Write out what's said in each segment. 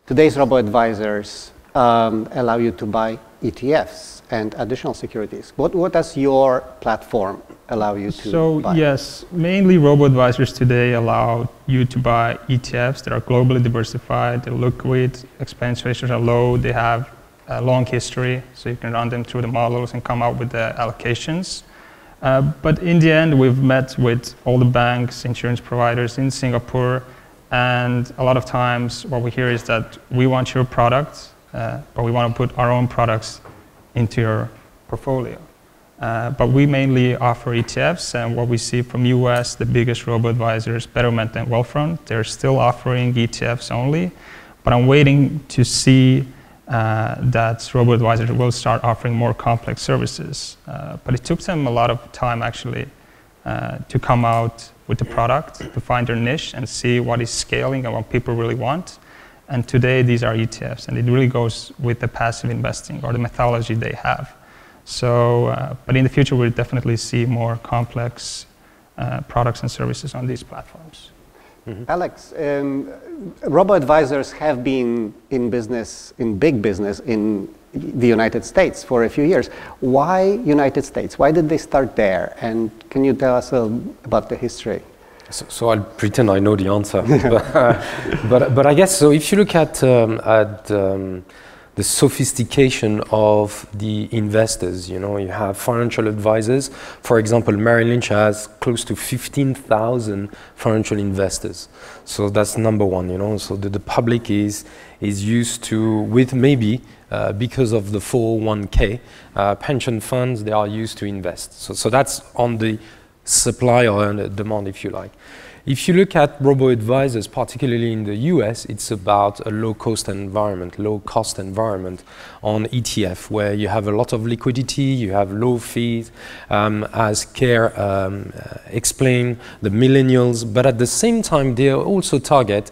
today's robo-advisors allow you to buy ETFs and additional securities. What does your platform allow you to buy? So yes, mainly robo-advisors today allow you to buy ETFs that are globally diversified, they're liquid, expense ratios are low, they have a long history, so you can run them through the models and come out with the allocations. But in the end, we've met with all the banks, insurance providers in Singapore, and a lot of times what we hear is that we want your product, but we want to put our own products into your portfolio. But we mainly offer ETFs, and what we see from US, the biggest robo-advisors, Betterment and Wealthfront, they're still offering ETFs only, but I'm waiting to see that robo-advisors will start offering more complex services. But it took them a lot of time actually to come out with the product, to find their niche and see what is scaling and what people really want. And today these are ETFs, and it really goes with the passive investing or the methodology they have. So, but in the future we'll definitely see more complex products and services on these platforms. Mm-hmm. Alex, robo-advisors have been in business, in big business in the United States for a few years. Why United States? Why did they start there? And can you tell us a little about the history? So I'll pretend I know the answer, but I guess so. If you look at the sophistication of the investors, you have financial advisors. For example, Merrill Lynch has close to 15,000 financial investors. So that's number one, So the public is used to, with maybe because of the 401k pension funds, they are used to invest. So that's on the supply or the demand, if you like. If you look at robo-advisors, particularly in the US, it's about a low-cost environment on ETF, where you have a lot of liquidity, you have low fees, as Keir explained, the millennials, but at the same time, they also target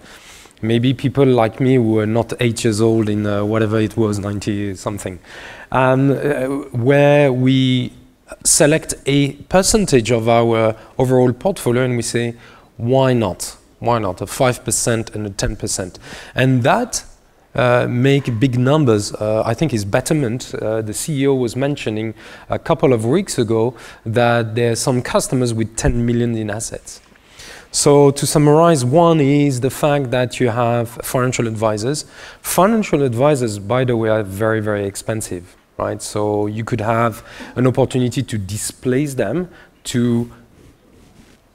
maybe people like me who are not 8 years old in whatever it was, 90-something, where we select a percentage of our overall portfolio and we say, why not? Why not a 5% and a 10%? And that make big numbers. I think is Betterment. The CEO was mentioning a couple of weeks ago that there are some customers with 10 million in assets. So to summarize, one is the fact that you have financial advisors. Financial advisors, by the way, are very, very expensive, right? So you could have an opportunity to displace them, to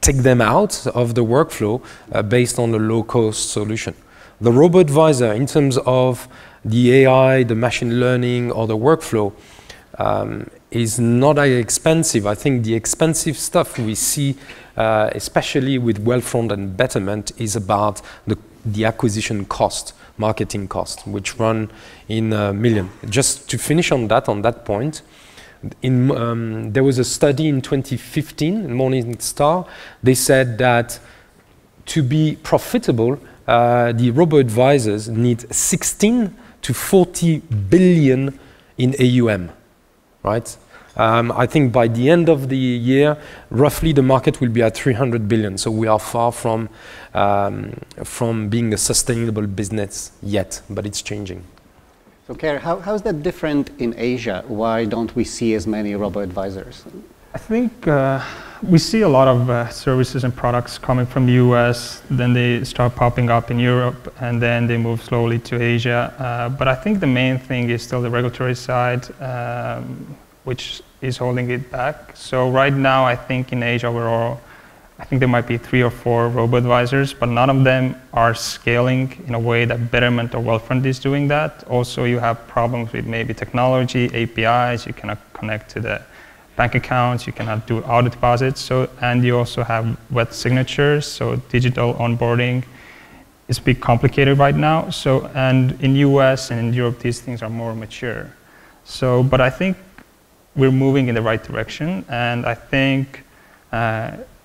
take them out of the workflow based on a low-cost solution. The robo-advisor, in terms of the AI, the machine learning, or the workflow, is not that expensive. I think the expensive stuff we see, especially with Wealthfront and Betterment, is about the acquisition cost, marketing cost, which run in a million. Just to finish on that point, there was a study in 2015 in Morningstar. They said that to be profitable, the robo-advisors need 16 to 40 billion in AUM, right? I think by the end of the year, roughly the market will be at 300 billion. So we are far from being a sustainable business yet, but it's changing. So, Keir, how is that different in Asia? Why don't we see as many robo-advisors? I think we see a lot of services and products coming from the US, then they start popping up in Europe, and then they move slowly to Asia. But I think the main thing is still the regulatory side, which is holding it back. So right now, I think in Asia overall, I think there might be 3 or 4 robo-advisors, but none of them are scaling in a way that Betterment or Wealthfront is doing that. Also, you have problems with maybe technology, APIs, you cannot connect to the bank accounts, you cannot do auto deposits, and you also have wet signatures, so digital onboarding is a bit complicated right now. So, and in US and in Europe, these things are more mature. So, but I think we're moving in the right direction, and I think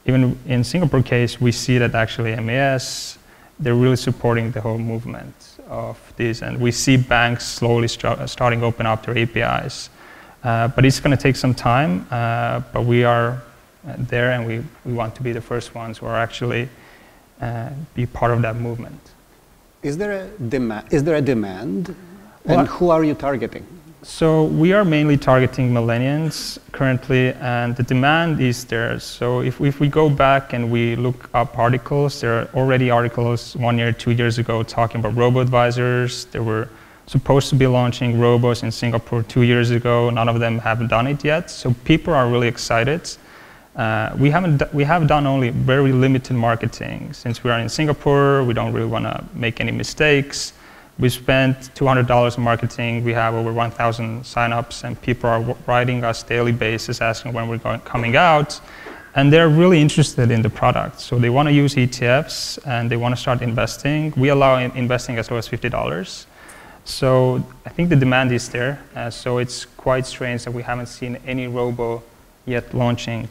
even in Singapore case, we see that actually MAS, they're really supporting the whole movement of this, and we see banks slowly starting to open up their APIs. But it's going to take some time, but we are there, and we want to be the first ones who are actually be part of that movement. Is there a demand? Well, And who are you targeting? So we are mainly targeting millennials currently, and the demand is there. So if we go back and we look up articles, there are already articles 1 year, 2 years ago talking about robo-advisors. They were supposed to be launching robos in Singapore 2 years ago. None of them have done it yet. So people are really excited. We have done only very limited marketing. Since we are in Singapore, we don't really want to make any mistakes. We spent $200 in marketing. We have over 1,000 signups, and people are writing us daily basis asking when we're coming out. And they're really interested in the product. So they want to use ETFs and they want to start investing. We allow investing as low as $50. So I think the demand is there. So it's quite strange that we haven't seen any robo yet launching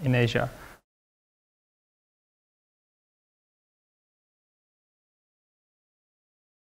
in Asia.